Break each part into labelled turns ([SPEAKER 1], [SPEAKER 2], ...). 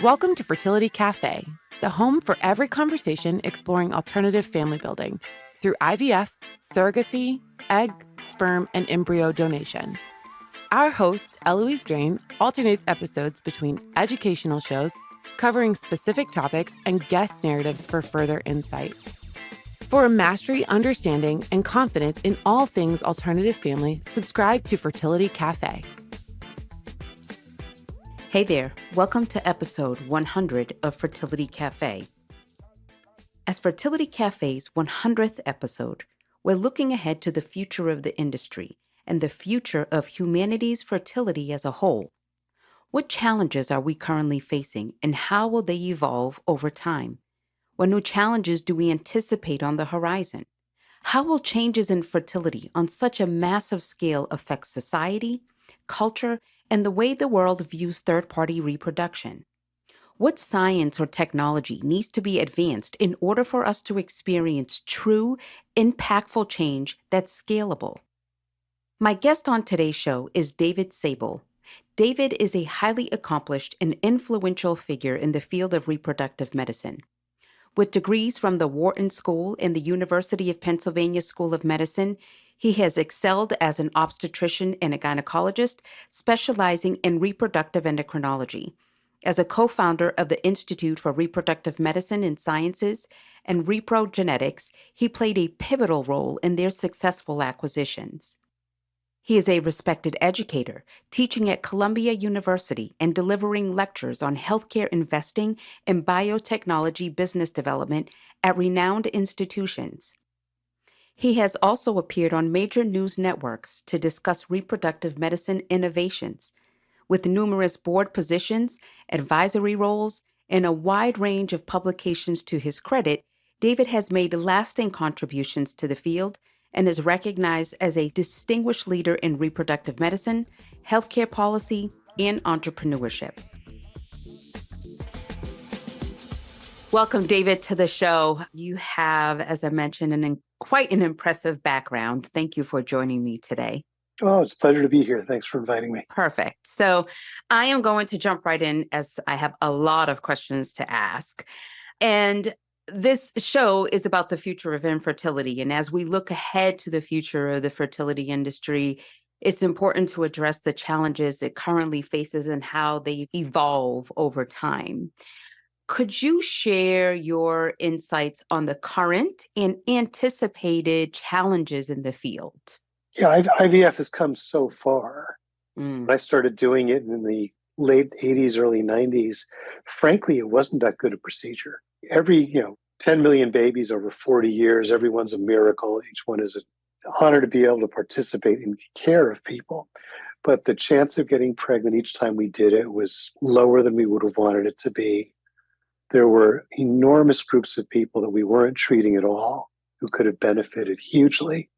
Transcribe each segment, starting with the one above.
[SPEAKER 1] Welcome to Fertility Café, the home for every conversation exploring alternative family building through IVF, surrogacy, egg, sperm, and embryo donation. Our host, Eloise Drain, alternates episodes between educational shows covering specific topics and guest narratives for further insight. For a mastery, understanding, and confidence in all things alternative family, subscribe to Fertility Café.
[SPEAKER 2] Hey there, welcome to episode 100 of Fertility Café. As Fertility Café's 100th episode, we're looking ahead to the future of the industry and the future of humanity's fertility as a whole. What challenges are we currently facing and how will they evolve over time? What new challenges do we anticipate on the horizon? How will changes in fertility on such a massive scale affect society, culture, and the way the world views third-party reproduction? What science or technology needs to be advanced in order for us to experience true, impactful change that's scalable? My guest on today's show is David Sable. David is a highly accomplished and influential figure in the field of reproductive medicine. With degrees from the Wharton School and the University of Pennsylvania School of Medicine, he has excelled as an obstetrician and a gynecologist, specializing in reproductive endocrinology. As a co-founder of the Institute for Reproductive Medicine and Sciences and Reprogenetics, he played a pivotal role in their successful acquisitions. He is a respected educator, teaching at Columbia University and delivering lectures on healthcare investing and biotechnology business development at renowned institutions. He has also appeared on major news networks to discuss reproductive medicine innovations. With numerous board positions, advisory roles, and a wide range of publications to his credit, David has made lasting contributions to the field and is recognized as a distinguished leader in reproductive medicine, healthcare policy, and entrepreneurship. Welcome, David, to the show. You have, as I mentioned, quite an impressive background. Thank you for joining me today.
[SPEAKER 3] Oh, it's a pleasure to be here. Thanks for inviting me.
[SPEAKER 2] Perfect. So I am going to jump right in as I have a lot of questions to ask. And this show is about the future of infertility. And as we look ahead to the future of the fertility industry, it's important to address the challenges it currently faces and how they evolve over time. Could you share your insights on the current and anticipated challenges in the field?
[SPEAKER 3] Yeah, IVF has come so far. I started doing it in the late 80s, early 90s. Frankly, it wasn't that good a procedure. Every, 10 million babies over 40 years, everyone's a miracle. Each one is an honor to be able to participate in care of people. But the chance of getting pregnant each time we did it was lower than we would have wanted it to be. There were enormous groups of people that we weren't treating at all who could have benefited hugely,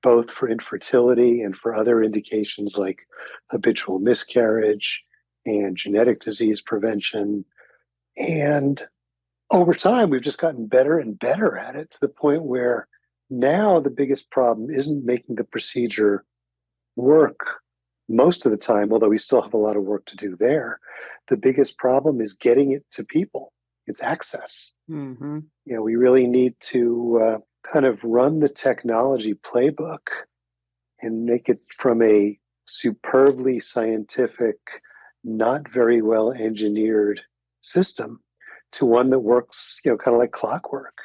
[SPEAKER 3] both for infertility and for other indications like habitual miscarriage and genetic disease prevention. And over time, we've just gotten better and better at it to the point where now the biggest problem isn't making the procedure work most of the time, although we still have a lot of work to do there. The biggest problem is getting it to people. It's access.
[SPEAKER 2] Mm-hmm.
[SPEAKER 3] We really need to kind of run the technology playbook and make it from a superbly scientific, not very well engineered system to one that works, kind of like clockwork.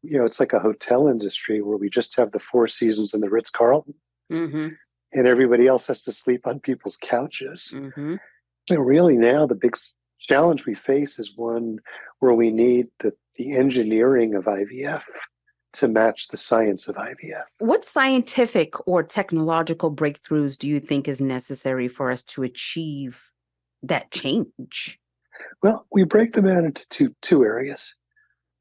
[SPEAKER 3] It's like a hotel industry where we just have the Four Seasons and the Ritz-Carlton, and everybody else has to sleep on people's couches. Really now the big challenge we face is one where we need the engineering of IVF to match the science of IVF.
[SPEAKER 2] What scientific or technological breakthroughs do you think is necessary for us to achieve that change?
[SPEAKER 3] Well, we break them out into two areas.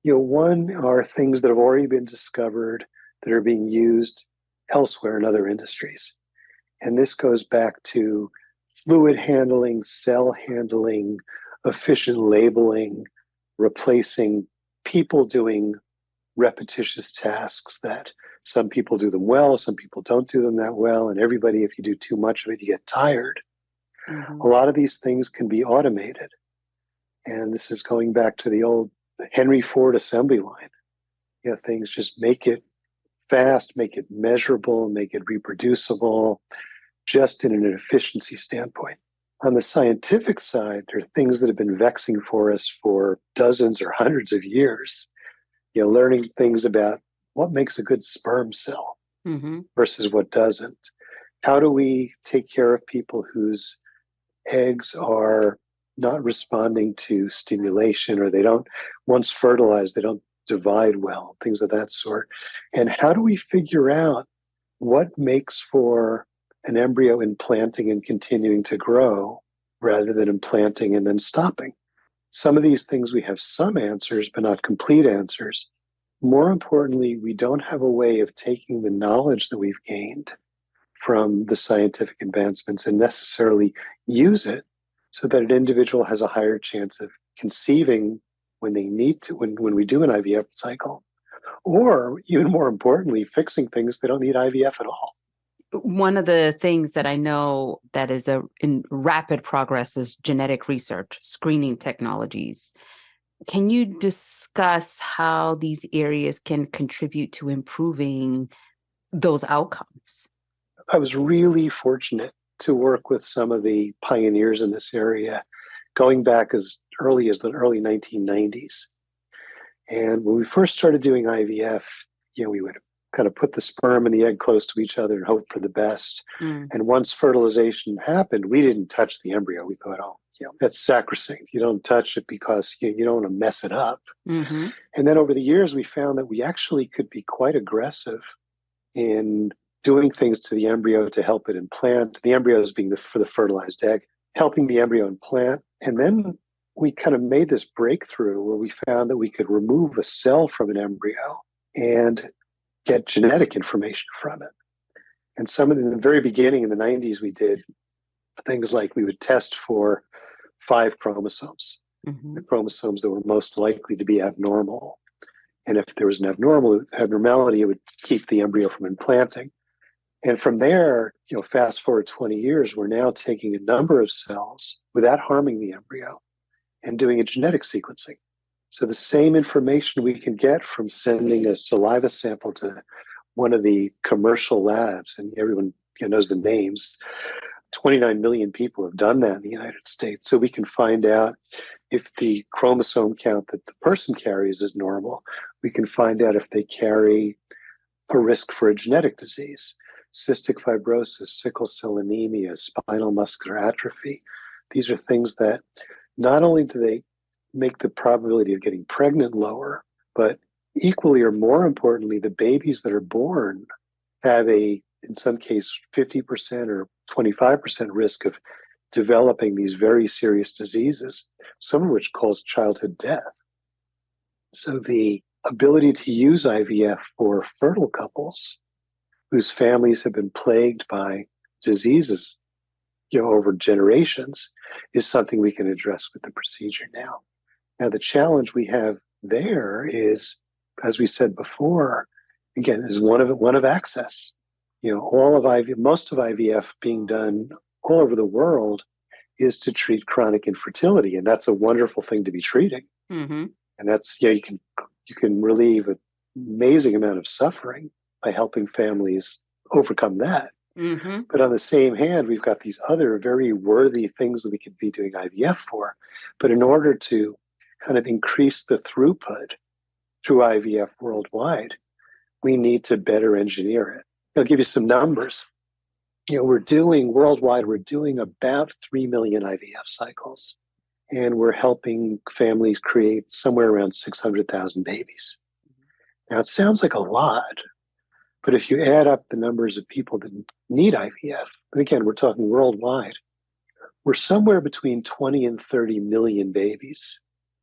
[SPEAKER 3] One are things that have already been discovered that are being used elsewhere in other industries. And this goes back to fluid handling, cell handling, efficient labeling, replacing people doing repetitious tasks that some people do them well, some people don't do them that well, and everybody, if you do too much of it, you get tired. A lot of these things can be automated. And this is going back to the old Henry Ford assembly line. Things just make it fast, make it measurable, make it reproducible, just in an efficiency standpoint. On the scientific side, there are things that have been vexing for us for dozens or hundreds of years. Learning things about what makes a good sperm cell versus what doesn't. How do we take care of people whose eggs are not responding to stimulation, or they don't, once fertilized, they don't divide well, things of that sort. And how do we figure out what makes for an embryo implanting and continuing to grow rather than implanting and then stopping? Some of these things we have some answers, but not complete answers. More importantly, we don't have a way of taking the knowledge that we've gained from the scientific advancements and necessarily use it so that an individual has a higher chance of conceiving when they need to, when we do an IVF cycle, or even more importantly, fixing things they don't need IVF at all.
[SPEAKER 2] One of the things that I know that is in rapid progress is genetic research, screening technologies. Can you discuss how these areas can contribute to improving those outcomes?
[SPEAKER 3] I was really fortunate to work with some of the pioneers in this area, going back as early as the early 1990s. And when we first started doing IVF, we would kind of put the sperm and the egg close to each other and hope for the best. And once fertilization happened, we didn't touch the embryo. We thought, that's sacrosanct. You don't touch it because you don't want to mess it up. And then over the years, we found that we actually could be quite aggressive in doing things to the embryo to help it implant. The embryos being for the fertilized egg, helping the embryo implant. And then we kind of made this breakthrough where we found that we could remove a cell from an embryo and get genetic information from it. And in the very beginning in the 90s, we did things like we would test for 5 chromosomes, the chromosomes that were most likely to be abnormal. And if there was an abnormality, it would keep the embryo from implanting. And from there, fast forward 20 years, we're now taking a number of cells without harming the embryo and doing a genetic sequencing. So the same information we can get from sending a saliva sample to one of the commercial labs, and everyone knows the names. 29 million people have done that in the United States. So we can find out if the chromosome count that the person carries is normal. We can find out if they carry a risk for a genetic disease, cystic fibrosis, sickle cell anemia, spinal muscular atrophy. These are things that not only do they make the probability of getting pregnant lower, but equally or more importantly, the babies that are born have in some case, 50% or 25% risk of developing these very serious diseases, some of which cause childhood death. So the ability to use IVF for fertile couples whose families have been plagued by diseases, over generations, is something we can address with the procedure now. Now, the challenge we have there is, as we said before, again, is one of access. Most of IVF being done all over the world is to treat chronic infertility, and that's a wonderful thing to be treating. And that's you can relieve an amazing amount of suffering by helping families overcome that. But on the same hand, we've got these other very worthy things that we could be doing IVF for. But in order to kind of increase the throughput through IVF worldwide, we need to better engineer it. I'll give you some numbers. We're doing about 3 million IVF cycles, and we're helping families create somewhere around 600,000 babies. Now, it sounds like a lot, but if you add up the numbers of people that need IVF, and again, we're talking worldwide, we're somewhere between 20 and 30 million babies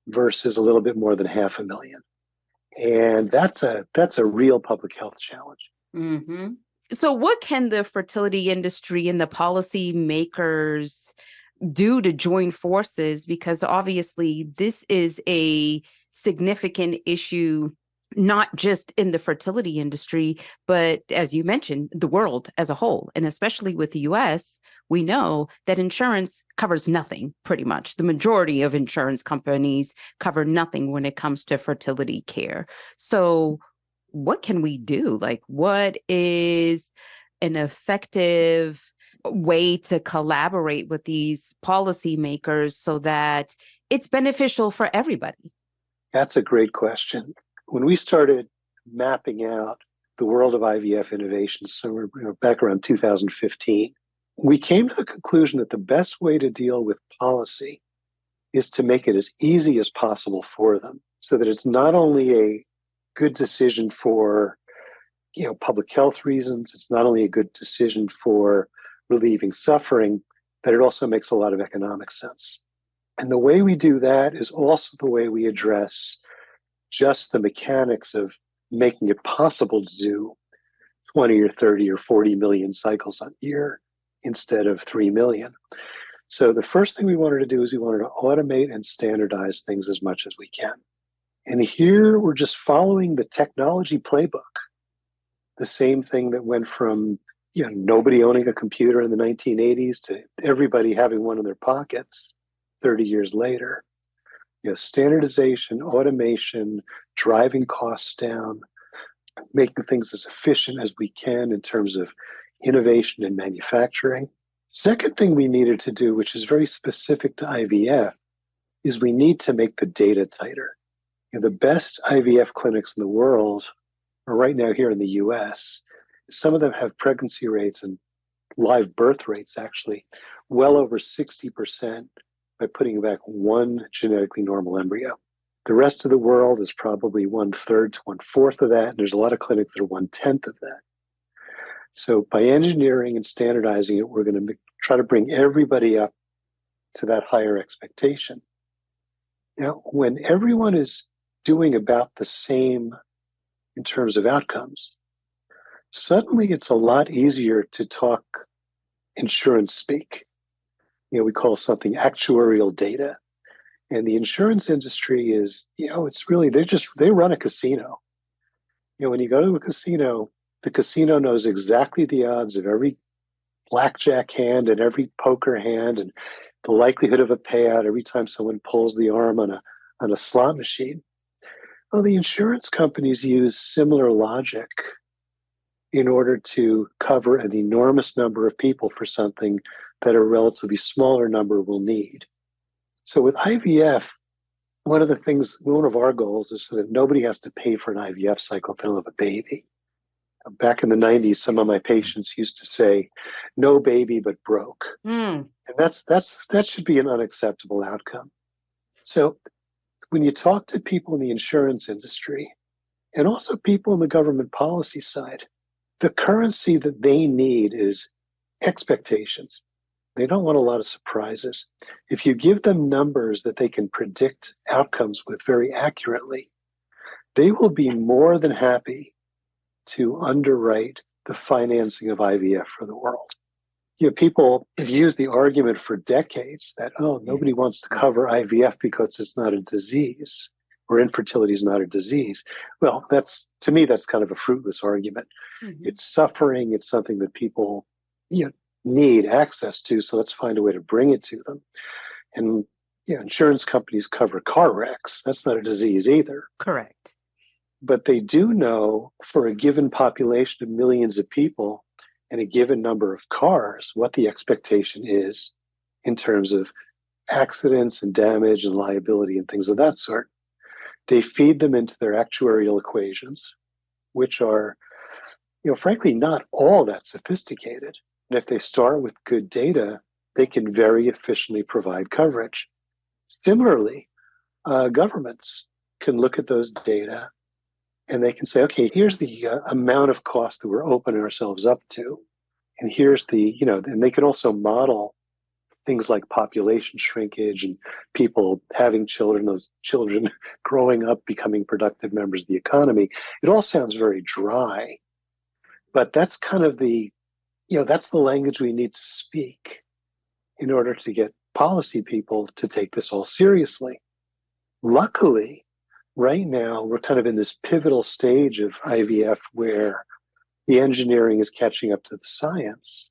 [SPEAKER 3] versus a little bit more than 500,000. And that's a real public health challenge.
[SPEAKER 2] So what can the fertility industry and the policy makers do to join forces? Because obviously this is a significant issue not just in the fertility industry, but as you mentioned, the world as a whole. And especially with the US, we know that insurance covers nothing, pretty much. The majority of insurance companies cover nothing when it comes to fertility care. So what can we do? Like, what is an effective way to collaborate with these policymakers so that it's beneficial for everybody?
[SPEAKER 3] That's a great question. When we started mapping out the world of IVF innovations, so we're back around 2015, we came to the conclusion that the best way to deal with policy is to make it as easy as possible for them, so that it's not only a good decision for public health reasons, it's not only a good decision for relieving suffering, but it also makes a lot of economic sense. And the way we do that is also the way we address just the mechanics of making it possible to do 20 or 30 or 40 million cycles a year instead of 3 million. So the first thing we wanted to do is we wanted to automate and standardize things as much as we can. And here we're just following the technology playbook, the same thing that went from nobody owning a computer in the 1980s to everybody having one in their pockets 30 years later. Standardization, automation, driving costs down, making things as efficient as we can in terms of innovation and manufacturing. Second thing we needed to do, which is very specific to IVF, is we need to make the data tighter. The best IVF clinics in the world are right now here in the US. Some of them have pregnancy rates and live birth rates actually well over 60% by putting back one genetically normal embryo. The rest of the world is probably 1/3 to 1/4 of that, and there's a lot of clinics that are 1/10 of that. So by engineering and standardizing it, we're going to try to bring everybody up to that higher expectation. Now, when everyone is doing about the same in terms of outcomes, suddenly it's a lot easier to talk insurance speak. We call something actuarial data. And the insurance industry is, it's really, they run a casino. When you go to a casino, the casino knows exactly the odds of every blackjack hand and every poker hand and the likelihood of a payout every time someone pulls the arm on a slot machine. Well, the insurance companies use similar logic in order to cover an enormous number of people for something that a relatively smaller number will need. So with IVF, one of our goals is so that nobody has to pay for an IVF cycle if they don't have a baby. Back in the 90s, some of my patients used to say, no baby, but broke. And that should be an unacceptable outcome. So when you talk to people in the insurance industry and also people in the government policy side, the currency that they need is expectations. They don't want a lot of surprises. If you give them numbers that they can predict outcomes with very accurately, they will be more than happy to underwrite the financing of IVF for the world. People have used the argument for decades that, nobody wants to cover IVF because it's not a disease, or infertility is not a disease. Well, to me, that's kind of a fruitless argument. Mm-hmm. It's suffering. It's something that people need access to, so let's find a way to bring it to them. And insurance companies cover car wrecks. That's not a disease either.
[SPEAKER 2] Correct.
[SPEAKER 3] But they do know for a given population of millions of people and a given number of cars what the expectation is in terms of accidents and damage and liability and things of that sort. They feed them into their actuarial equations, which are, frankly, not all that sophisticated. And if they start with good data, they can very efficiently provide coverage. Similarly, governments can look at those data and they can say, okay, here's the amount of cost that we're opening ourselves up to. And here's and they can also model things like population shrinkage and people having children, those children growing up, becoming productive members of the economy. It all sounds very dry, but that's kind of that's the language we need to speak in order to get policy people to take this all seriously. Luckily, right now we're kind of in this pivotal stage of IVF where the engineering is catching up to the science.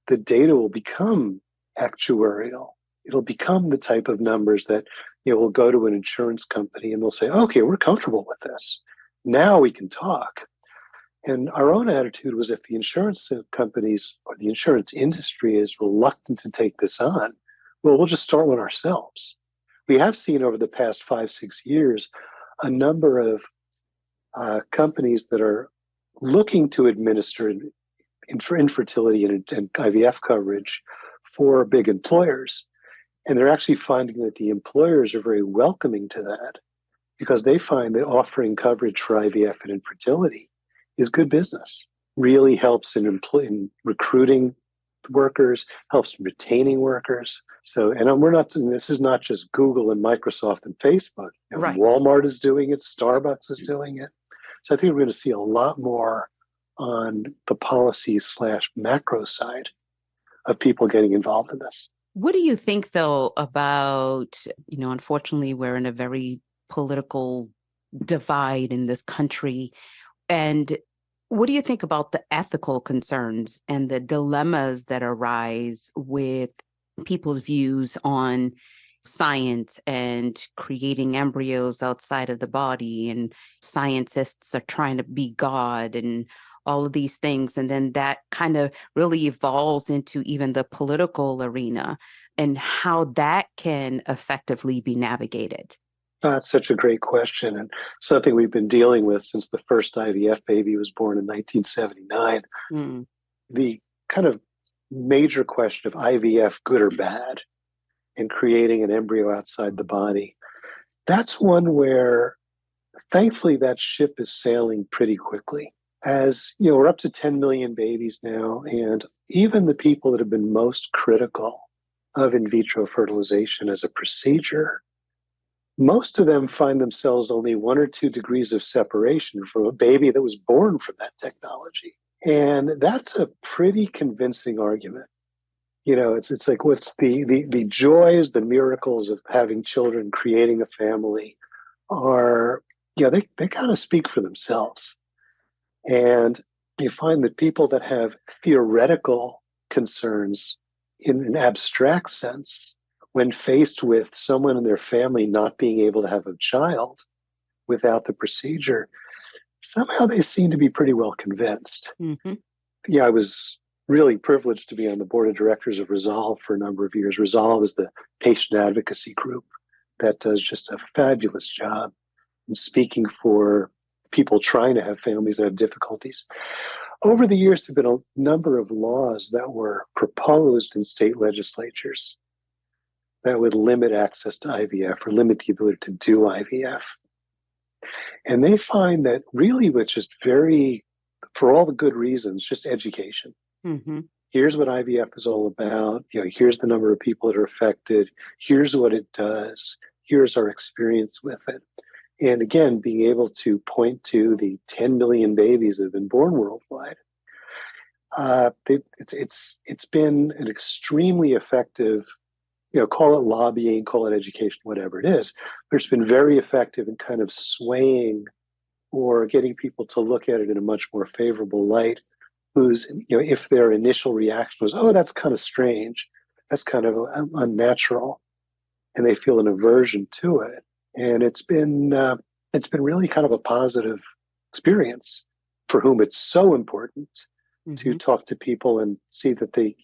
[SPEAKER 3] The data will become actuarial. It'll become the type of numbers that will go to an insurance company and they'll say, okay, we're comfortable with this. Now we can talk. And our own attitude was if the insurance companies or the insurance industry is reluctant to take this on, well, we'll just start one ourselves. We have seen over the past 5-6 years a number of companies that are looking to administer infertility and IVF coverage for big employers. And they're actually finding that the employers are very welcoming to that because they find that offering coverage for IVF and infertility is good business, really helps in recruiting workers, helps in retaining workers. So, and this is not just Google and Microsoft and Facebook.
[SPEAKER 2] Right.
[SPEAKER 3] Walmart is doing it, Starbucks is doing it. So I think we're going to see a lot more on the policy/macro side of people getting involved in this.
[SPEAKER 2] What do you think, though, about, unfortunately, we're in a very political divide in this country. And what do you think about the ethical concerns and the dilemmas that arise with people's views on science and creating embryos outside of the body, and scientists are trying to be God and all of these things. And then that kind of really evolves into even the political arena and how that can effectively be navigated.
[SPEAKER 3] That's such a great question, and something we've been dealing with since the first IVF baby was born in 1979. The kind of major question of IVF, good or bad, and creating an embryo outside the body. That's one where, thankfully, that ship is sailing pretty quickly. As we're up to 10 million babies now, and even the people that have been most critical of in vitro fertilization as a procedure, most of them find themselves only 1 or 2 degrees of separation from a baby that was born from that technology. And that's a pretty convincing argument. It's like what's the joys, the miracles of having children, creating a family are, they kind of speak for themselves. And you find that people that have theoretical concerns in an abstract sense, when faced with someone in their family not being able to have a child without the procedure, somehow they seem to be pretty well convinced.
[SPEAKER 2] Mm-hmm.
[SPEAKER 3] Yeah, I was really privileged to be on the board of directors of Resolve for a number of years. Resolve is the patient advocacy group that does just a fabulous job in speaking for people trying to have families that have difficulties. Over the years, there have been a number of laws that were proposed in state legislatures that would limit access to IVF or limit the ability to do IVF. And they find that really with just for all the good reasons, just education.
[SPEAKER 2] Mm-hmm.
[SPEAKER 3] Here's what IVF is all about. Here's the number of people that are affected. Here's what it does. Here's our experience with it. And again, being able to point to the 10 million babies that have been born worldwide, it's been an extremely effective, call it lobbying, call it education, whatever it is, but it's been very effective in kind of swaying or getting people to look at it in a much more favorable light. If their initial reaction was, oh, that's kind of strange, that's kind of unnatural, and they feel an aversion to it. And it's been really kind of a positive experience for whom it's so important to talk to people and see that they,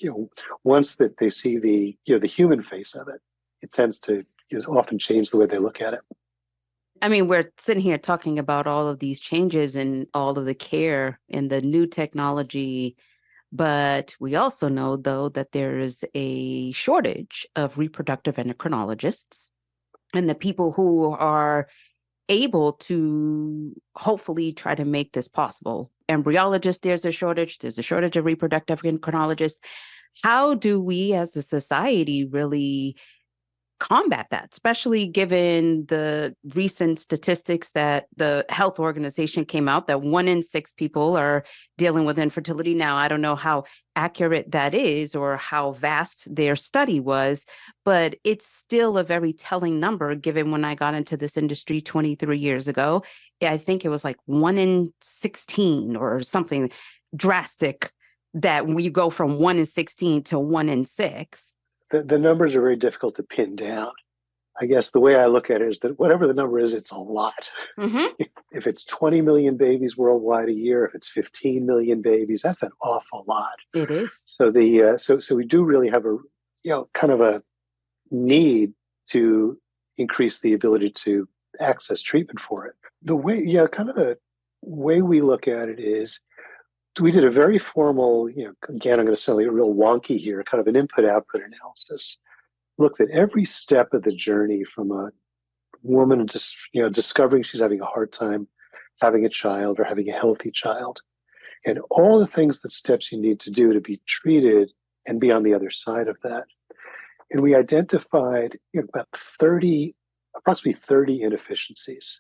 [SPEAKER 3] once that they see the human face of it, it tends to often change the way they look at it.
[SPEAKER 2] I mean, we're sitting here talking about all of these changes and all of the care and the new technology, but we also know, though, that there is a shortage of reproductive endocrinologists and the people who are able to hopefully try to make this possible. Embryologists, there's a shortage of reproductive endocrinologists. How do we as a society really combat that, especially given the recent statistics that the health organization came out that 1 in 6 people are dealing with infertility. Now, I don't know how accurate that is or how vast their study was, but it's still a very telling number given when I got into this industry 23 years ago. I think it was like 1 in 16 or something drastic, that when you go from 1 in 16 to 1 in 6.
[SPEAKER 3] The numbers are very difficult to pin down. I guess the way I look at it is that whatever the number is, it's a lot.
[SPEAKER 2] Mm-hmm.
[SPEAKER 3] If it's 20 million babies worldwide a year, if it's 15 million babies, that's an awful lot.
[SPEAKER 2] It is.
[SPEAKER 3] So so we do really have a kind of a need to increase the ability to access treatment for it. The way the way we look at it is, we did a very formal, again, I'm going to sound like a real wonky here, kind of an input-output analysis. Looked at every step of the journey from a woman just, discovering she's having a hard time having a child or having a healthy child, and all the steps you need to do to be treated and be on the other side of that. And we identified about approximately 30 inefficiencies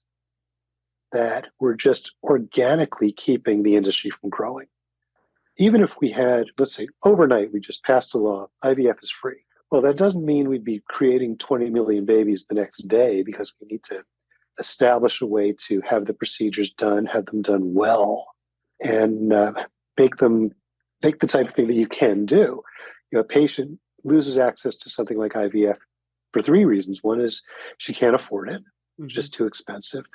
[SPEAKER 3] that were just organically keeping the industry from growing. Even if we had, let's say, overnight, we just passed a law, IVF is free. Well, that doesn't mean we'd be creating 20 million babies the next day, because we need to establish a way to have the procedures done, have them done well, and make the type of thing that you can do. A patient loses access to something like IVF for 3 reasons. One is she can't afford it. It's just too expensive.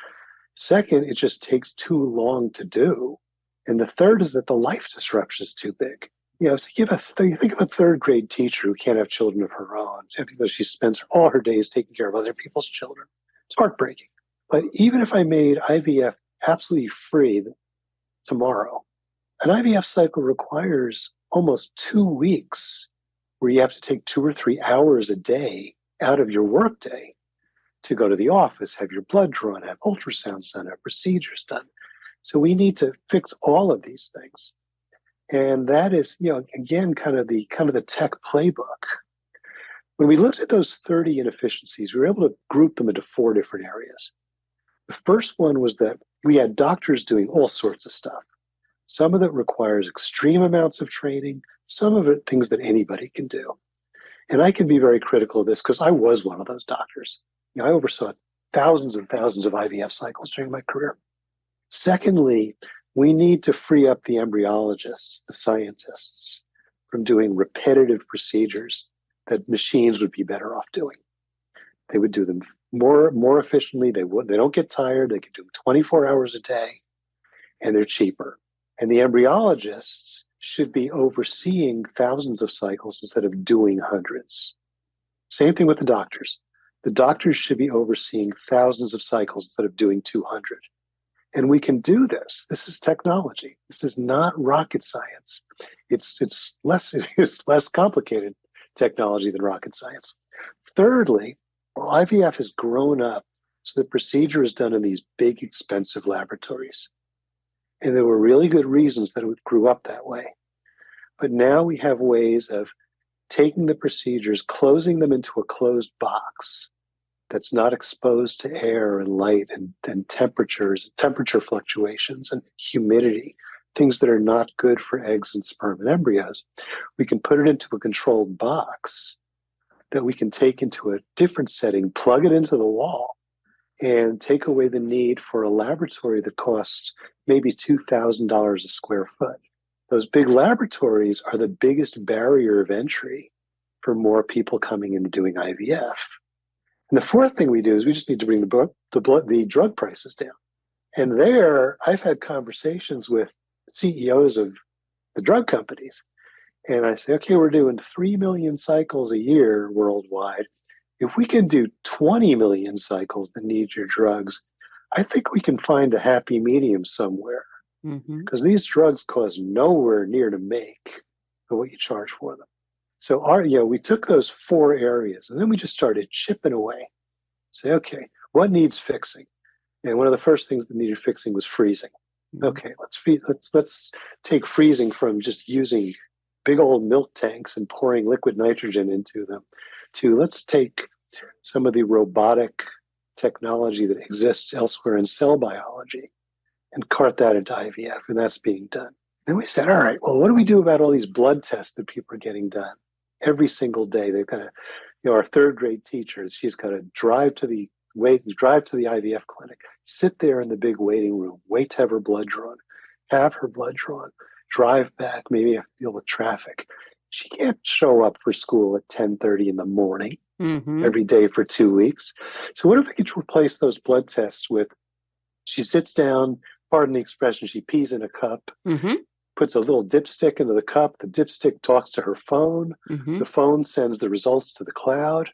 [SPEAKER 3] Second, it just takes too long to do. And the third is that the life disruption is too big. So you think of a 3rd grade teacher who can't have children of her own because she spends all her days taking care of other people's children. It's heartbreaking. But even if I made IVF absolutely free tomorrow, an IVF cycle requires almost 2 weeks where you have to take 2 or 3 hours a day out of your workday to go to the office, have your blood drawn, have ultrasounds done, have procedures done. So we need to fix all of these things. And that is, again, kind of the tech playbook. When we looked at those 30 inefficiencies, we were able to group them into 4 different areas. The first one was that we had doctors doing all sorts of stuff. Some of it requires extreme amounts of training, some of it things that anybody can do. And I can be very critical of this because I was one of those doctors. I oversaw thousands and thousands of IVF cycles during my career. Secondly, we need to free up the embryologists, the scientists, from doing repetitive procedures that machines would be better off doing. They would do them more efficiently. They don't get tired. They can do them 24 hours a day, and they're cheaper. And the embryologists should be overseeing thousands of cycles instead of doing hundreds. Same thing with the doctors. The doctors should be overseeing thousands of cycles instead of doing 200. And we can do this. This is technology. This is not rocket science. It's less complicated technology than rocket science. Thirdly, IVF has grown up, so the procedure is done in these big, expensive laboratories. And there were really good reasons that it grew up that way. But now we have ways of taking the procedures, closing them into a closed box that's not exposed to air and light and temperature fluctuations and humidity, things that are not good for eggs and sperm and embryos. We can put it into a controlled box that we can take into a different setting, plug it into the wall, and take away the need for a laboratory that costs maybe $2,000 a square foot. Those big laboratories are the biggest barrier of entry for more people coming in and doing IVF. And the fourth thing we do is we just need to bring the drug prices down. And there, I've had conversations with CEOs of the drug companies. And I say, okay, we're doing 3 million cycles a year worldwide. If we can do 20 million cycles that need your drugs, I think we can find a happy medium somewhere. Because these drugs cost nowhere near to make for what you charge for them. So we took those 4 areas and then we just started chipping away. Say, okay, what needs fixing? And one of the first things that needed fixing was freezing. Okay, let's take freezing from just using big old milk tanks and pouring liquid nitrogen into them to let's take some of the robotic technology that exists elsewhere in cell biology and cart that into IVF, and that's being done. Then we said, all right, well, what do we do about all these blood tests that people are getting done every single day? They've got to, our third grade teacher, she's got to drive to the IVF clinic, sit there in the big waiting room, wait to have her blood drawn, have her blood drawn, drive back, maybe have to deal with traffic. She can't show up for school at 10:30 in the morning every day for 2 weeks. So what if we could replace those blood tests with, she sits down, pardon the expression, she pees in a cup, puts a little dipstick into the cup. The dipstick talks to her phone. The phone sends the results to the cloud.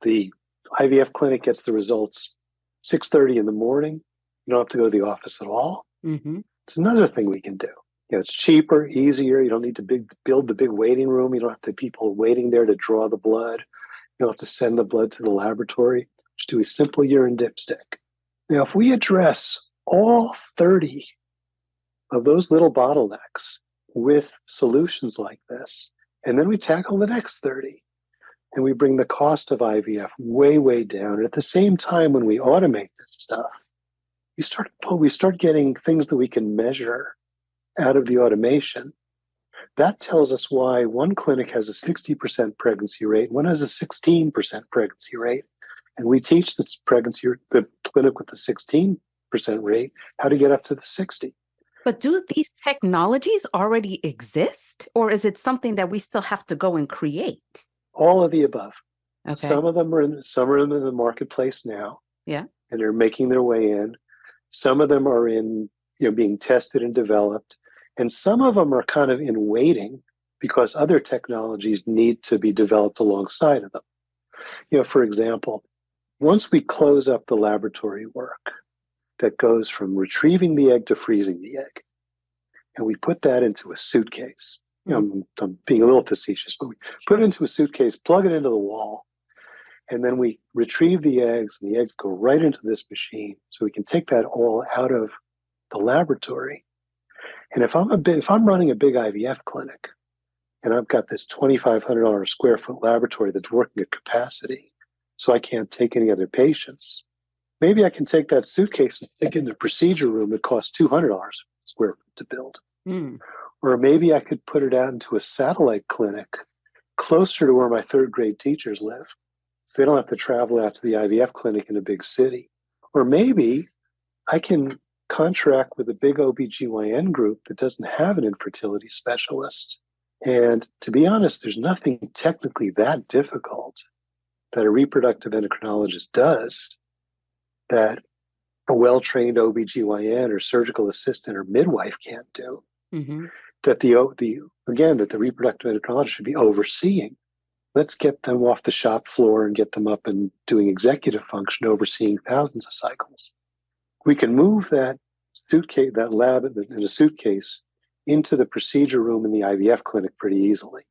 [SPEAKER 3] The IVF clinic gets the results 6:30 in the morning. You don't have to go to the office at all. It's another thing we can do. It's cheaper, easier. You don't need to build the big waiting room. You don't have to have people waiting there to draw the blood. You don't have to send the blood to the laboratory. Just do a simple urine dipstick. Now, if we address all 30 of those little bottlenecks with solutions like this, and then we tackle the next 30, and we bring the cost of IVF way, way down. And at the same time, when we automate this stuff, we start getting things that we can measure out of the automation. That tells us why one clinic has a 60% pregnancy rate, one has a 16% pregnancy rate, and we teach the clinic with the 16% rate how to get up to the 60.
[SPEAKER 2] But do these technologies already exist, or is it something that we still have to go and create?
[SPEAKER 3] All of the above.
[SPEAKER 2] Okay.
[SPEAKER 3] Some of them are in the marketplace now.
[SPEAKER 2] Yeah.
[SPEAKER 3] And they're making their way in. Some of them are in, being tested and developed. And some of them are kind of in waiting because other technologies need to be developed alongside of them. For example, once we close up the laboratory work that goes from retrieving the egg to freezing the egg, and we put that into a suitcase. I'm being a little facetious, but we put it into a suitcase, plug it into the wall, and then we retrieve the eggs, and the eggs go right into this machine. So we can take that all out of the laboratory. And if I'm running a big IVF clinic, and I've got this $2,500 square foot laboratory that's working at capacity, so I can't take any other patients, maybe I can take that suitcase and stick it in the procedure room that costs $200 square foot to build. Or maybe I could put it out into a satellite clinic closer to where my third grade teachers live, so they don't have to travel out to the IVF clinic in a big city. Or maybe I can contract with a big OBGYN group that doesn't have an infertility specialist. And to be honest, there's nothing technically that difficult that a reproductive endocrinologist does that a well-trained OBGYN or surgical assistant or midwife can't do. That the reproductive endocrinologist should be overseeing. Let's get them off the shop floor and get them up and doing executive function, overseeing thousands of cycles. We can move that suitcase, that lab in a suitcase, into the procedure room in the IVF clinic pretty easily.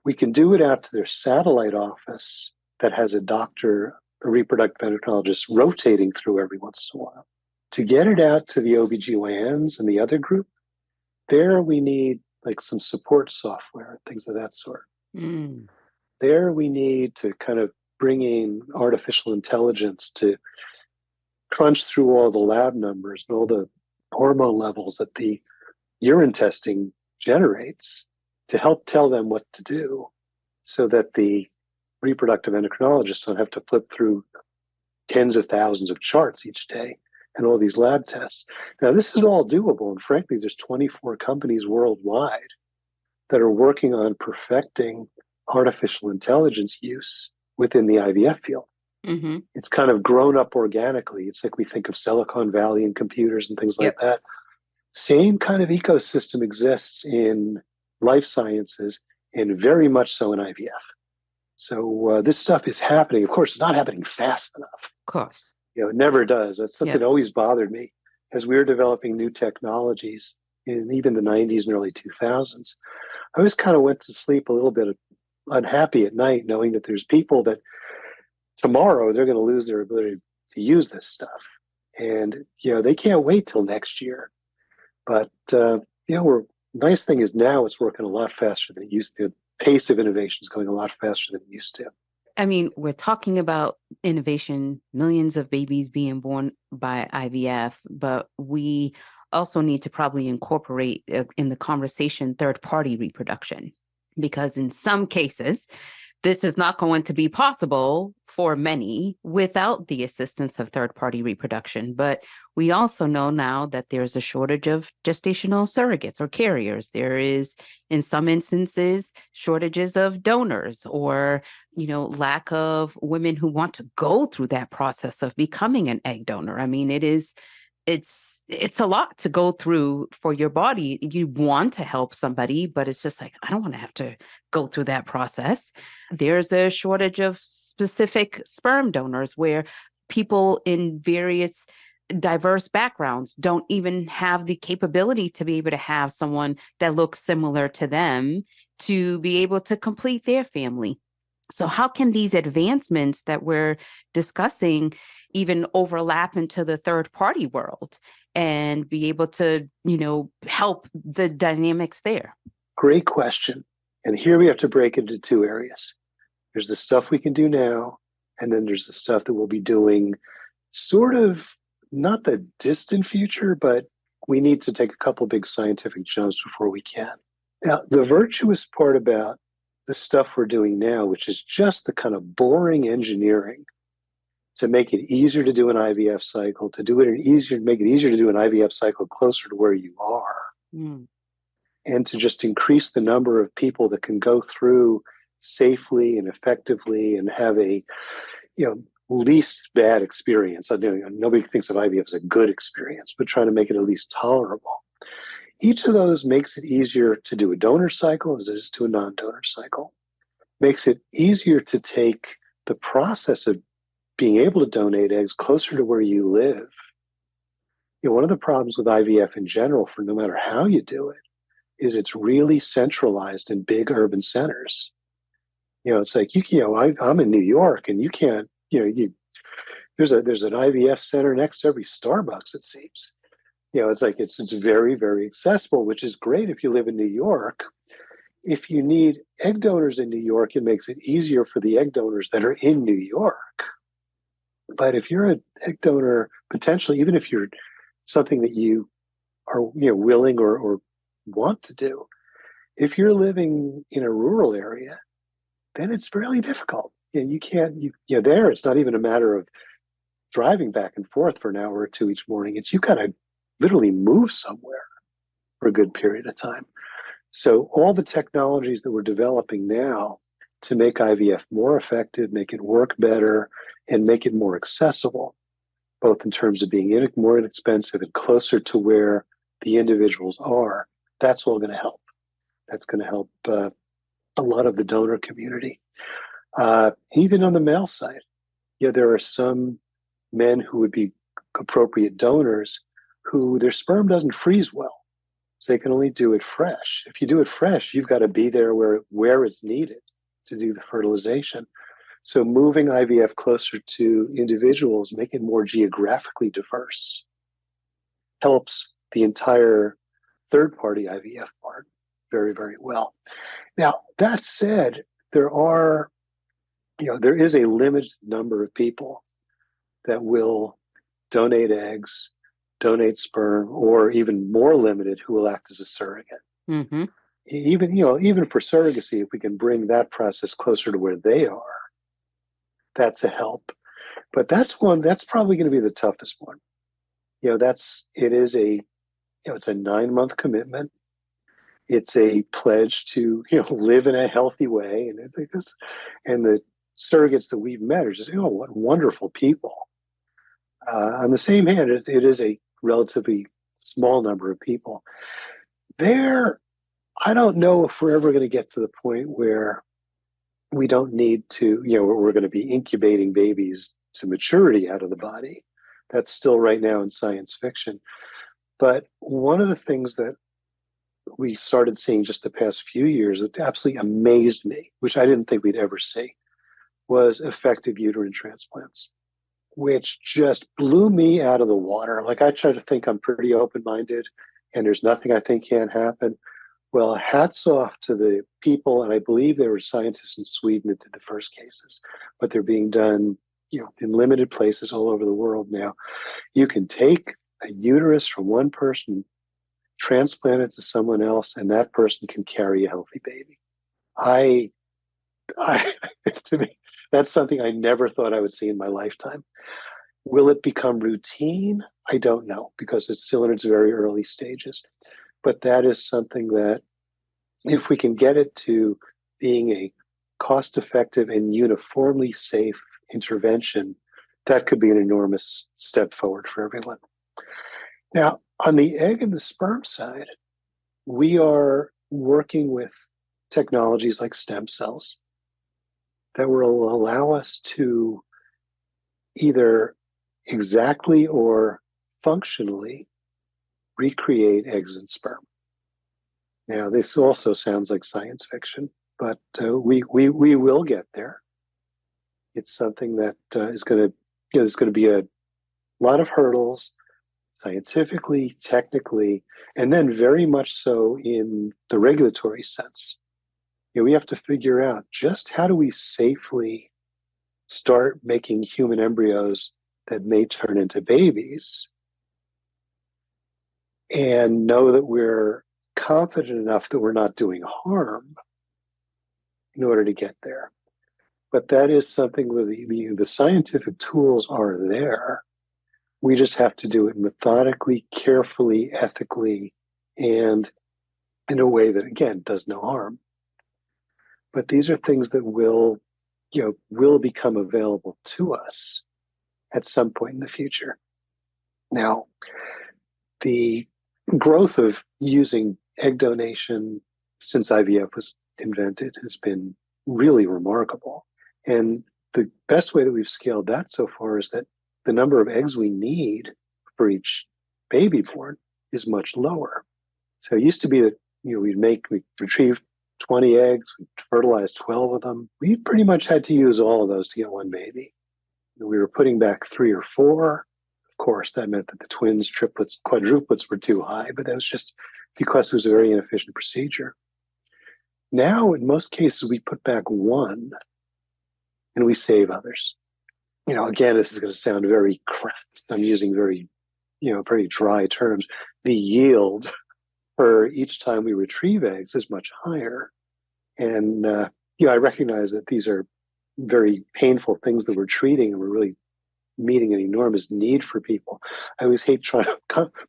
[SPEAKER 3] We can do it out to their satellite office that has a doctor, a reproductive endocrinologist rotating through every once in a while. To get it out to the OBGYNs and the other group, there we need like some support software, things of that sort. There we need to kind of bring in artificial intelligence to crunch through all the lab numbers and all the hormone levels that the urine testing generates to help tell them what to do so that the reproductive endocrinologists don't have to flip through tens of thousands of charts each day and all these lab tests. Now, this is all doable. And frankly, there's 24 companies worldwide that are working on perfecting artificial intelligence use within the IVF field. It's kind of grown up organically. It's like we think of Silicon Valley and computers and things like that. Same kind of ecosystem exists in life sciences and very much so in IVF. So this stuff is happening. Of course, it's not happening fast enough.
[SPEAKER 2] Of course.
[SPEAKER 3] It never does. That's something that always bothered me as we were developing new technologies in even the 90s and early 2000s. I always kind of went to sleep a little bit unhappy at night, knowing that there's people that tomorrow they're going to lose their ability to use this stuff. And, they can't wait till next year. But, nice thing is now it's working a lot faster than it used to. The pace of innovation is going a lot faster than it used to.
[SPEAKER 2] I mean, we're talking about innovation, millions of babies being born by IVF, but we also need to probably incorporate in the conversation third-party reproduction, because in some cases, this is not going to be possible for many without the assistance of third-party reproduction. But we also know now that there's a shortage of gestational surrogates or carriers. There is, in some instances, shortages of donors or, lack of women who want to go through that process of becoming an egg donor. I mean, it's a lot to go through for your body. You want to help somebody, but it's just like, I don't want to have to go through that process. There's a shortage of specific sperm donors where people in various diverse backgrounds don't even have the capability to be able to have someone that looks similar to them to be able to complete their family. So how can these advancements that we're discussing even overlap into the third party world and be able to, help the dynamics there?
[SPEAKER 3] Great question. And here we have to break into two areas. There's the stuff we can do now, and then there's the stuff that we'll be doing sort of not the distant future, but we need to take a couple big scientific jumps before we can. Now, the virtuous part about the stuff we're doing now, which is just the kind of boring engineering to make it easier to do an IVF cycle, make it easier to do an IVF cycle closer to where you are, and to just increase the number of people that can go through safely and effectively and have a, least bad experience. Nobody thinks of IVF as a good experience, but trying to make it at least tolerable. Each of those makes it easier to do a donor cycle as it is to a non-donor cycle. Makes it easier to take the process of being able to donate eggs closer to where you live. One of the problems with IVF in general, for no matter how you do it, is it's really centralized in big urban centers. It's like, I'm in New York and you can't, there's an IVF center next to every Starbucks, it seems. It's like it's very, very accessible, which is great if you live in New York. If you need egg donors in New York, it makes it easier for the egg donors that are in New York. But if you're an egg donor, potentially, even if you're something that you are willing or want to do, if you're living in a rural area, then it's really difficult. You can't, there, it's not even a matter of driving back and forth for an hour or two each morning. It's you got to literally move somewhere for a good period of time. So all the technologies that we're developing now to make IVF more effective, make it work better, and make it more accessible, both in terms of being more inexpensive and closer to where the individuals are, that's all going to help. That's going to help a lot of the donor community. Even on the male side, there are some men who would be appropriate donors who their sperm doesn't freeze well. So they can only do it fresh. If you do it fresh, you've got to be there where it's needed to do the fertilization. So moving IVF closer to individuals, make it more geographically diverse, helps the entire third-party IVF part very, very well. Now, that said, there is a limited number of people that will donate eggs, donate sperm, or even more limited, who will act as a surrogate.
[SPEAKER 2] Mm-hmm.
[SPEAKER 3] Even for surrogacy, if we can bring that process closer to where they are, that's a help. But that's probably going to be the toughest one. It's a 9-month commitment. It's a pledge to, live in a healthy way. And the surrogates that we've met are just, what wonderful people. On the same hand, it is a relatively small number of people. I don't know if we're ever going to get to the point where we don't need to, we're going to be incubating babies to maturity out of the body. That's still right now in science fiction. But one of the things that we started seeing just the past few years, it absolutely amazed me, which I didn't think we'd ever see, was effective uterine transplants, which just blew me out of the water. Like, I try to think I'm pretty open-minded and there's nothing I think can't happen. Well, hats off to the people, and I believe there were scientists in Sweden that did the first cases, but they're being done, in limited places all over the world now. You can take a uterus from one person, transplant it to someone else, and that person can carry a healthy baby. I to me, that's something I never thought I would see in my lifetime. Will it become routine? I don't know, because it's still in its very early stages. But that is something that, if we can get it to being a cost-effective and uniformly safe intervention, that could be an enormous step forward for everyone. Now, on the egg and the sperm side, we are working with technologies like stem cells that will allow us to either exactly or functionally recreate eggs and sperm. Now, this also sounds like science fiction, but we will get there. It's something that is going to, there's going to be a lot of hurdles, scientifically, technically, and then very much so in the regulatory sense. We have to figure out just how do we safely start making human embryos that may turn into babies, and know that we're confident enough that we're not doing harm in order to get there. But that is something where the scientific tools are there. We just have to do it methodically, carefully, ethically, and in a way that, again, does no harm. But these are things that will become available to us at some point in the future. Now, the growth of using egg donation since IVF was invented has been really remarkable. And the best way that we've scaled that so far is that the number of eggs we need for each baby born is much lower. So it used to be that we'd retrieve 20 eggs, we'd fertilize 12 of them. We pretty much had to use all of those to get one baby. We were putting back 3 or 4. Of course, that meant that the twins, triplets, quadruplets were too high, but that was just because it was a very inefficient procedure. Now, in most cases, we put back 1 and we save others. Again, this is going to sound very crass. I'm using very dry terms. The yield for each time we retrieve eggs is much higher. And, I recognize that these are very painful things that we're treating, and we're really meeting an enormous need for people. I always hate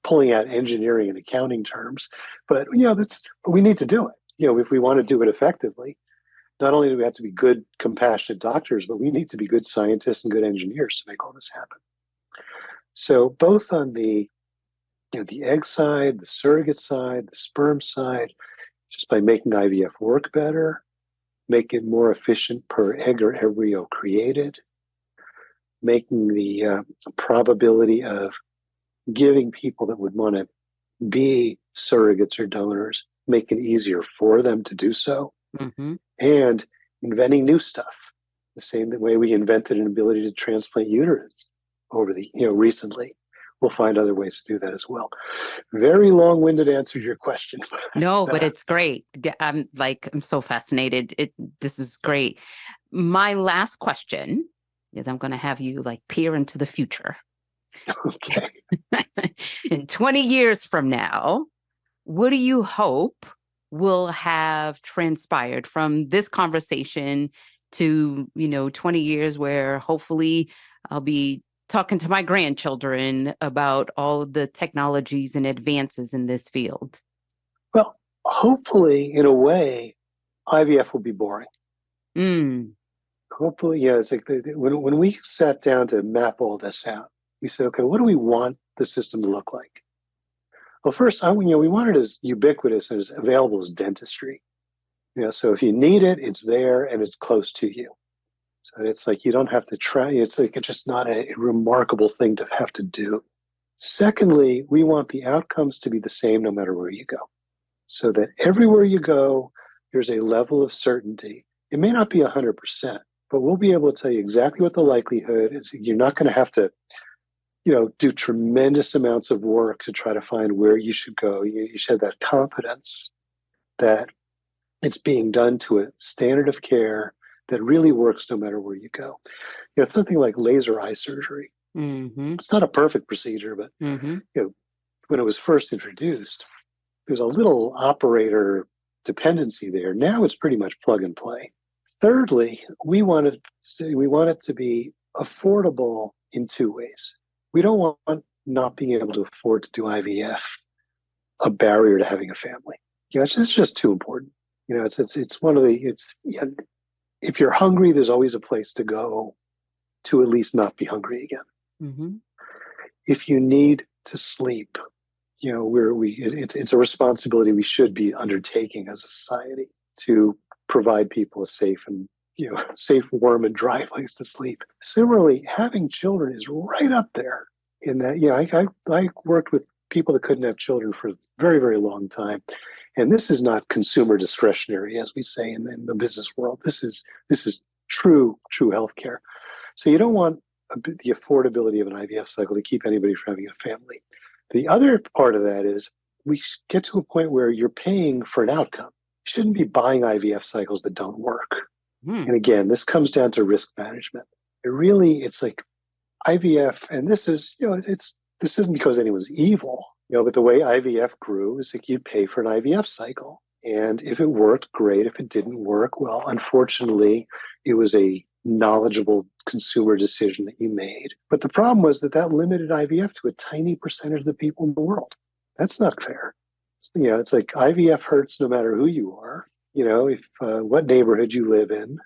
[SPEAKER 3] pulling out engineering and accounting terms, but we need to do it. If we want to do it effectively, not only do we have to be good, compassionate doctors, but we need to be good scientists and good engineers to make all this happen. So both on the egg side, the surrogate side, the sperm side, just by making IVF work better, make it more efficient per egg or embryo created, making the probability of giving people that would want to be surrogates or donors, make it easier for them to do so, and inventing new stuff, the same way we invented an ability to transplant uterus over recently. We'll find other ways to do that as well. Very long-winded answer to your question.
[SPEAKER 2] No, but it's great. I'm so fascinated. This is great. My last question is, I'm going to have you peer into the future.
[SPEAKER 3] Okay.
[SPEAKER 2] In 20 years from now, what do you hope will have transpired from this conversation to, 20 years where hopefully I'll be talking to my grandchildren about all the technologies and advances in this field?
[SPEAKER 3] Well, hopefully, in a way, IVF will be boring. Hopefully, it's like when we sat down to map all this out, we said, okay, what do we want the system to look like? Well, first, we want it as ubiquitous and as available as dentistry. So if you need it, it's there and it's close to you. So it's like you don't have to try. It's just not a remarkable thing to have to do. Secondly, we want the outcomes to be the same no matter where you go, so that everywhere you go, there's a level of certainty. It may not be 100%, but we'll be able to tell you exactly what the likelihood is. You're not going to have to, do tremendous amounts of work to try to find where you should go. You should have that confidence that it's being done to a standard of care that really works no matter where you go. Something like laser eye surgery.
[SPEAKER 2] Mm-hmm.
[SPEAKER 3] It's not a perfect procedure, but
[SPEAKER 2] Mm-hmm.
[SPEAKER 3] when it was first introduced, there's a little operator dependency there. Now it's pretty much plug and play. Thirdly, we want it to be affordable in two ways. We don't want not being able to afford to do IVF a barrier to having a family. It's just too important. It's one of the if you're hungry, there's always a place to go to at least not be hungry again.
[SPEAKER 2] Mm-hmm.
[SPEAKER 3] If you need to sleep, it's a responsibility we should be undertaking as a society to provide people a safe, warm and dry place to sleep. Similarly, having children is right up there in that. I worked with people that couldn't have children for a very, very long time. And this is not consumer discretionary, as we say in the business world. This is true healthcare. So you don't want the affordability of an IVF cycle to keep anybody from having a family. The other part of that is we get to a point where you're paying for an outcome. You shouldn't be buying IVF cycles that don't work. And again, this comes down to risk management. It's like IVF, and this isn't because anyone's evil, but the way IVF grew is like you pay for an IVF cycle. And if it worked, great. If it didn't work, well, unfortunately, it was a knowledgeable consumer decision that you made. But the problem was that limited IVF to a tiny percentage of the people in the world. That's not fair. It's like IVF hurts no matter who you are. If what neighborhood you live in,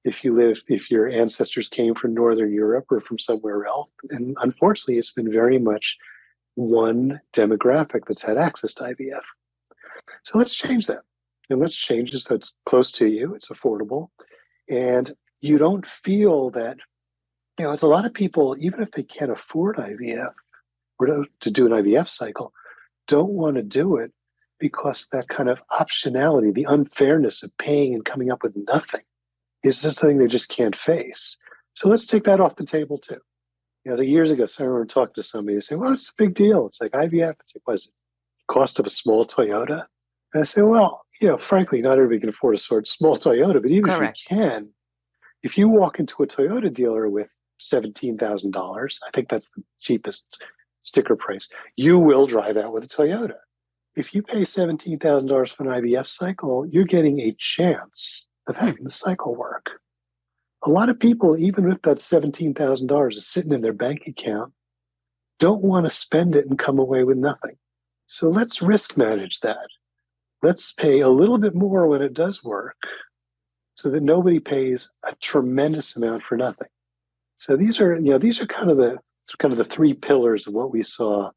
[SPEAKER 3] if your ancestors came from Northern Europe or from somewhere else. And unfortunately, it's been very much one demographic that's had access to IVF. So let's change that. And let's change it so it's close to you, it's affordable, and you don't feel that, it's a lot of people, even if they can't afford IVF or to do an IVF cycle, don't want to do it because that kind of optionality, the unfairness of paying and coming up with nothing is just something they just can't face. So let's take that off the table too. Years ago, I remember talking to somebody and saying, well, it's a big deal. It's like IVF. It's like, what is it? Cost of a small Toyota? And I say, well, frankly, not everybody can afford a small Toyota, but even
[SPEAKER 2] Correct.
[SPEAKER 3] if you can, if you walk into a Toyota dealer with $17,000, I think that's the cheapest sticker price, you will drive out with a Toyota. If you pay $17,000 for an IVF cycle, you're getting a chance of having the cycle work. A lot of people, even if that $17,000 is sitting in their bank account, don't want to spend it and come away with nothing. So let's risk manage that. Let's pay a little bit more when it does work so that nobody pays a tremendous amount for nothing. So these are kind of the three pillars of what we saw,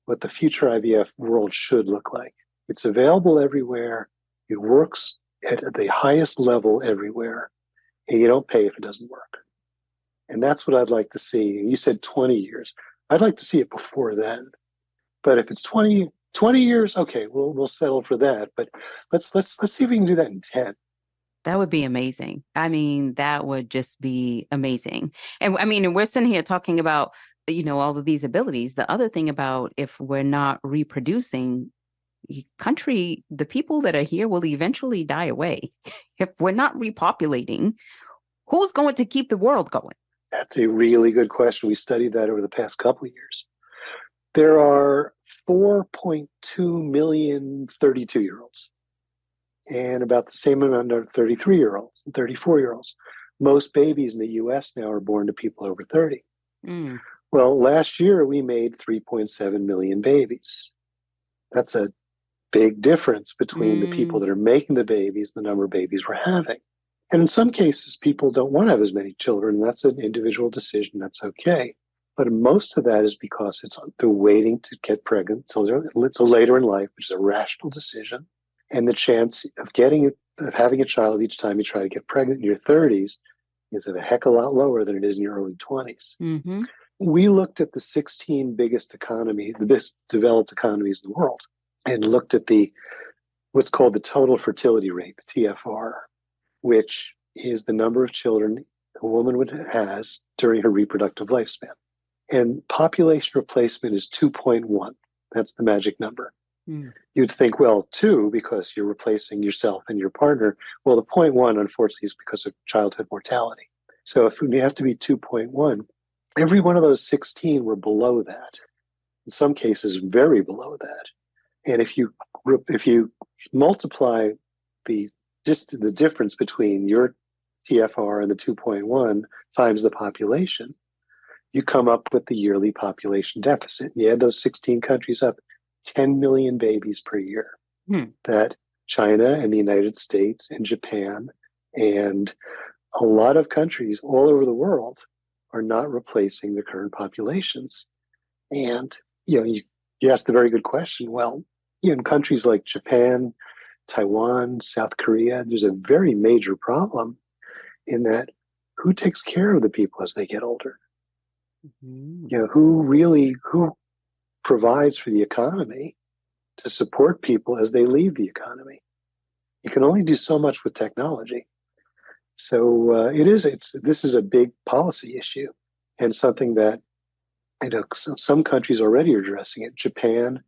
[SPEAKER 3] what the future IVF world should look like. It's available everywhere. It works at the highest level everywhere. And you don't pay if it doesn't work. And that's what I'd like to see. You said 20 years. I'd like to see it before then. But if it's 20 years, okay, we'll settle for that. But let's see if we can do that in 10.
[SPEAKER 2] That would be amazing. I mean, that would just be amazing. And we're sitting here talking about, all of these abilities. The other thing about if we're not reproducing, the people that are here will eventually die away. If we're not repopulating, who's going to keep the world going?
[SPEAKER 3] That's a really good question. We studied that over the past couple of years. There are 4.2 million 32-year-olds and about the same amount of 33-year-olds and 34-year-olds. Most babies in the U.S. now are born to people over 30. Well, last year we made 3.7 million babies. That's a big difference between the people that are making the babies and the number of babies we're having. And in some cases, people don't want to have as many children. That's an individual decision. That's okay. But most of that is because they're waiting to get pregnant until later in life, which is a rational decision. And the chance of having a child each time you try to get pregnant in your 30s is a heck of a lot lower than it is in your early 20s.
[SPEAKER 2] Mm-hmm.
[SPEAKER 3] We looked at the 16 biggest economies, the best developed economies in the world, and looked at what's called the total fertility rate, the TFR, which is the number of children a woman has during her reproductive lifespan. And population replacement is 2.1. That's the magic number. You'd think, well, 2, because you're replacing yourself and your partner. Well, the 0.1, unfortunately, is because of childhood mortality. So if we have to be 2.1, every one of those 16 were below that. In some cases, very below that. And if you multiply the difference between your TFR and the 2.1 times the population, you come up with the yearly population deficit. You add those 16 countries up, 10 million babies per year that China and the United States and Japan and a lot of countries all over the world are not replacing the current populations. And, you asked a very good question. Well, in countries like Japan, Taiwan, South Korea, there's a very major problem in that who takes care of the people as they get older? Who provides for the economy to support people as they leave the economy? You can only do so much with technology. So this is a big policy issue and something that, some countries already are addressing it. Japan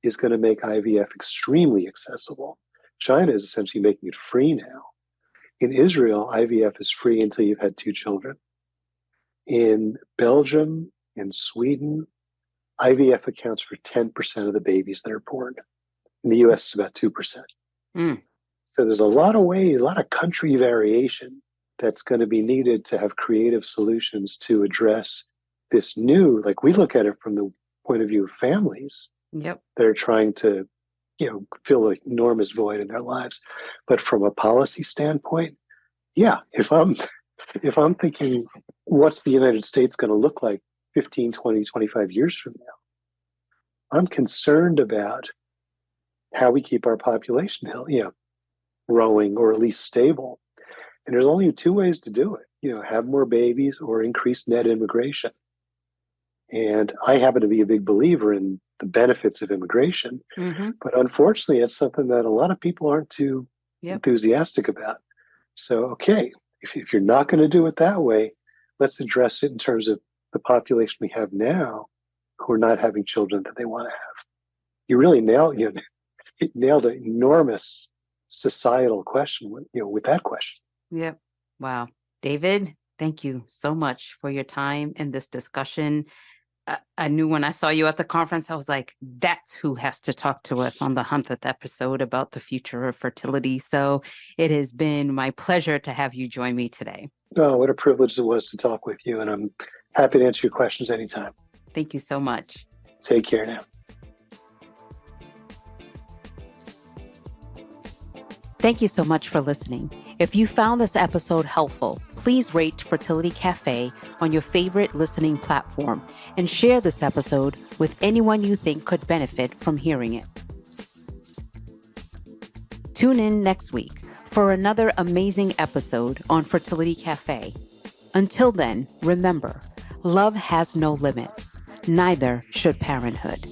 [SPEAKER 3] is going to make IVF extremely accessible. China is essentially making it free now. In Israel, IVF is free until you've had 2 children. In Belgium and Sweden, IVF accounts for 10% of the babies that are born. In the US, it's about 2%. So there's a lot of ways, a lot of country variation that's going to be needed to have creative solutions to address this new, like we look at it from the point of view of families that are trying to, fill an enormous void in their lives. But from a policy standpoint, if I'm thinking, what's the United States going to look like 15, 20, 25 years from now? I'm concerned about how we keep our population healthy, growing or at least stable. And there's only 2 ways to do it, have more babies or increase net immigration. And I happen to be a big believer in the benefits of immigration. But unfortunately, it's something that a lot of people aren't too enthusiastic about. So, okay, if you're not going to do it that way, let's address it in terms of the population we have now who are not having children that they want to have. You really nailed an enormous societal question with that question.
[SPEAKER 2] Yep. Wow. David, thank you so much for your time in this discussion. I knew when I saw you at the conference, I was like, that's who has to talk to us on the 100th episode about the future of fertility. So it has been my pleasure to have you join me today.
[SPEAKER 3] Oh, what a privilege it was to talk with you. And I'm happy to answer your questions anytime.
[SPEAKER 2] Thank you so much.
[SPEAKER 3] Take care now.
[SPEAKER 2] Thank you so much for listening. If you found this episode helpful, please rate Fertility Café on your favorite listening platform and share this episode with anyone you think could benefit from hearing it. Tune in next week for another amazing episode on Fertility Café. Until then, remember, love has no limits. Neither should parenthood.